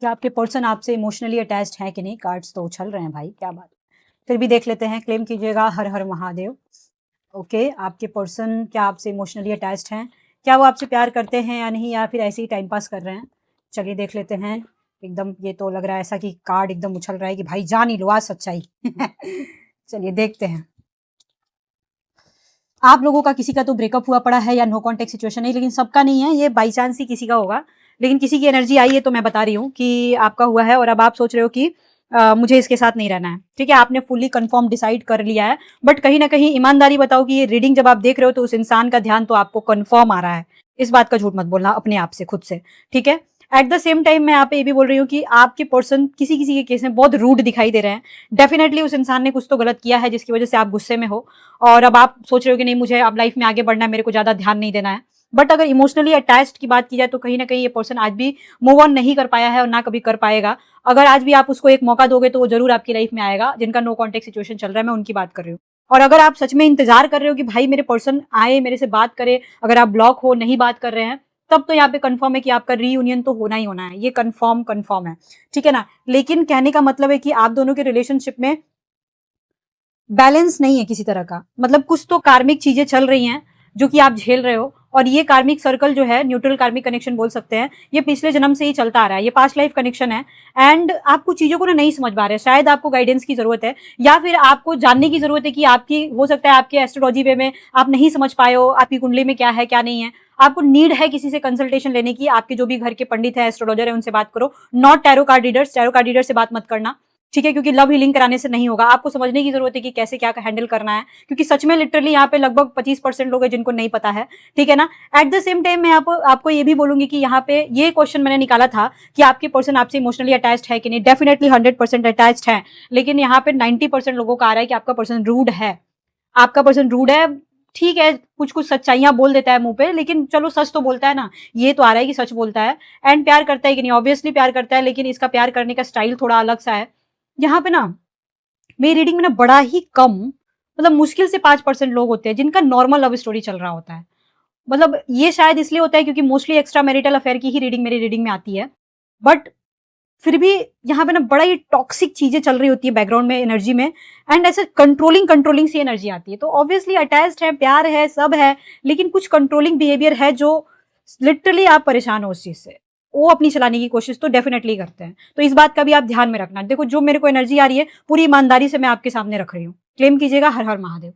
क्या आपके पर्सन आपसे इमोशनली अटैच्ड है कि नहीं? कार्ड्स तो उछल रहे हैं भाई, क्या बात है। फिर भी देख लेते हैं, क्लेम कीजिएगा हर हर महादेव। ओके, आपके पर्सन क्या आपसे इमोशनली अटैच्ड हैं? क्या वो आपसे प्यार करते हैं या नहीं, या फिर ऐसे ही टाइम पास कर रहे हैं? चलिए देख लेते हैं। एकदम ये तो लग रहा है ऐसा कि कार्ड एकदम उछल रहा है कि भाई जान ही लो आज सच्चाई। चलिए देखते हैं। आप लोगों का किसी का तो ब्रेकअप हुआ पड़ा है या नो कॉन्टेक्ट सिचुएशन है, लेकिन सबका नहीं है, ये बाई चांस ही किसी का होगा। लेकिन किसी की एनर्जी आई है तो मैं बता रही हूँ कि आपका हुआ है, और अब आप सोच रहे हो कि मुझे इसके साथ नहीं रहना है। ठीक है, आपने फुल्ली कंफर्म डिसाइड कर लिया है, बट कहीं ना कहीं ईमानदारी बताओ कि ये रीडिंग जब आप देख रहे हो तो उस इंसान का ध्यान तो आपको कंफर्म आ रहा है। इस बात का झूठ मत बोलना अपने आप से, खुद से। ठीक है, एट द सेम टाइम मैं यहाँ पे ये भी बोल रही हूँ कि आपके पर्सन किसी किसी के केस में बहुत रूड दिखाई दे रहे हैं। डेफिनेटली उस इंसान ने कुछ तो गलत किया है जिसकी वजह से आप गुस्से में हो, और अब आप सोच रहे हो कि नहीं मुझे अब लाइफ में आगे बढ़ना है, मेरे को ज्यादा ध्यान नहीं देना है। बट अगर इमोशनली अटैच्ड की बात की जाए तो कहीं ना कहीं ये पर्सन आज भी मूव ऑन नहीं कर पाया है और ना कभी कर पाएगा। अगर आज भी आप उसको एक मौका दोगे तो वो जरूर आपकी लाइफ में आएगा। जिनका नो कॉन्टेक्ट सिचुएशन चल रहा है मैं उनकी बात कर रही हूँ। और अगर आप सच में इंतजार कर रहे हो कि भाई मेरे पर्सन आए मेरे से बात करे, अगर आप ब्लॉक हो नहीं बात कर रहे हैं, तब तो यहाँ पे कंफर्म है कि आपका रीयूनियन तो होना ही होना है। ये कंफर्म है, ठीक है ना। लेकिन कहने का मतलब है कि आप दोनों के रिलेशनशिप में बैलेंस नहीं है किसी तरह का। मतलब कुछ तो कार्मिक चीजें चल रही हैं जो कि आप झेल रहे हो, और ये कार्मिक सर्कल जो है, न्यूट्रल कार्मिक कनेक्शन बोल सकते हैं, ये पिछले जन्म से ही चलता आ रहा है। ये पास्ट लाइफ कनेक्शन है। एंड आप कुछ चीजों को ना नहीं समझ पा रहे हैं। शायद आपको गाइडेंस की जरूरत है, या फिर आपको जानने की जरूरत है कि आपकी, हो सकता है आपके एस्ट्रोलॉजी वे में आप नहीं समझ पाए हो आपकी कुंडली में क्या है क्या नहीं है। आपको नीड है किसी से कंसल्टेशन लेने की। आपके जो भी घर के पंडित है, एस्ट्रोलॉजर है, उनसे बात करो। Not tarot card readers. Tarot card reader से बात मत करना, ठीक है, क्योंकि लव हीलिंग कराने से नहीं होगा। आपको समझने की जरूरत है कि कैसे क्या हैंडल करना है, क्योंकि सच में लिटरली यहाँ पे लगभग 25% लोग हैं जिनको नहीं पता है। ठीक है ना। एट द सेम टाइम मैं आपको ये भी बोलूंगी कि यहाँ पे ये क्वेश्चन मैंने निकाला था कि आपके पर्सन आपसे इमोशनली अटैच्ड है कि नहीं। डेफिनेटली 100% अटैच्ड है, लेकिन यहाँ पे 90% लोगों का आ रहा है कि आपका पर्सन रूड है। आपका पर्सन रूड है। ठीक है, कुछ कुछ सच्चाइयां बोल देता है मुंह पे, लेकिन चलो सच तो बोलता है ना। ये तो आ रहा है कि सच बोलता है। एंड प्यार करता है कि नहीं, ऑब्वियसली प्यार करता है, लेकिन इसका प्यार करने का स्टाइल थोड़ा अलग सा है। यहाँ पे ना मेरी रीडिंग में ना बड़ा ही कम, मतलब मुश्किल से 5% लोग होते हैं जिनका नॉर्मल लव स्टोरी चल रहा होता है। मतलब ये शायद इसलिए होता है क्योंकि मोस्टली एक्स्ट्रा मैरिटल अफेयर की ही रीडिंग मेरी रीडिंग में आती है। बट फिर भी यहाँ पे ना बड़ा ही टॉक्सिक चीजें चल रही होती है बैकग्राउंड में, एनर्जी में। एंड ऐसे कंट्रोलिंग सी एनर्जी आती है। तो ऑब्वियसली अटैच्ड है, प्यार है, सब है, लेकिन कुछ कंट्रोलिंग बिहेवियर है जो लिटरली आप परेशान हो उस चीज से। वो अपनी चलाने की कोशिश तो डेफिनेटली करते हैं। तो इस बात का भी आप ध्यान में रखना। देखो जो मेरे को एनर्जी आ रही है पूरी ईमानदारी से मैं आपके सामने रख रही हूँ। क्लेम कीजिएगा हर हर महादेव।